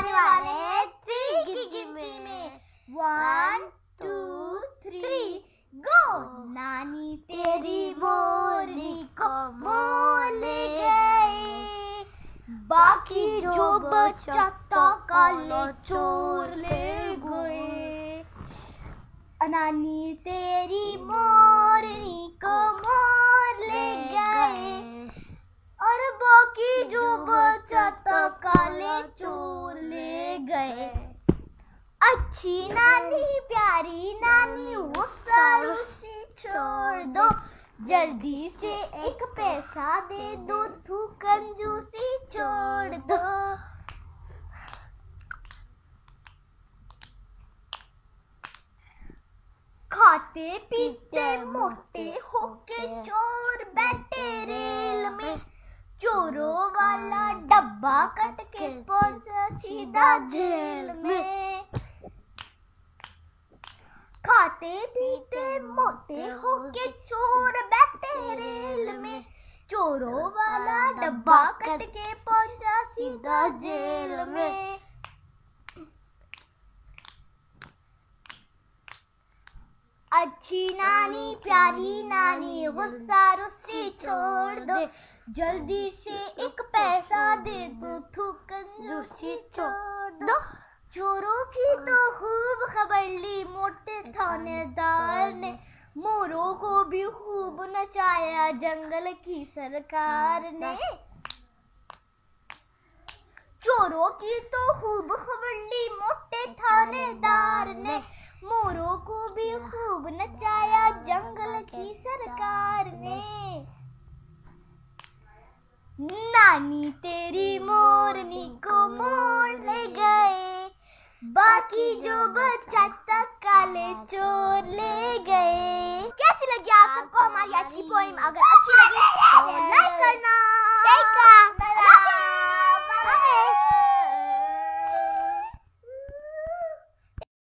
आने वाले हैं 3 की गिनती में। 1 2 3 गो। नानी तेरी मोरनी को मोर ले गए, बाकी जो बचा था काले चोर ले गए। नानी तेरी मोरनी को मोर ले गए, और बाकी जो बचा था काले चोर ले गए। अच्छी नानी प्यारी नानी वो सारूसी छोड़ दो, जल्दी से एक पैसा दे दो, तू कंजूसी छोड़ दो। खाते पीते मोटे होके चोर बैठे रेल में, चोरों वाला डब्बा कट के पहुंचा सीधा जेल में। खाते पीते मोटे होके चोर बैठे रेल में, चोरों वाला डब्बा कट के पहुंचा सीधा जेल में। अच्छी नानी प्यारी नानी गुस्सा रुस्सी छोड़ दो, जल्दी से एक पैसा दे दो, तू कंजूसी छोड़ दो। चोरों की तो खूब खबर ली मोटे थानेदार ने, मोरों को भी खूब नचाया जंगल की सरकार ने। चोरों की तो खूब खबर ली मोटे थानेदार ने, मोरों को भी खूब नचाया जंगल की सरकार ने। नानी तेरी मोरनी को मोर ले गए, बाकी जो बचा था काले चोर ले गए। कैसी लगी आप सबको हमारी आज की पोएम? अगर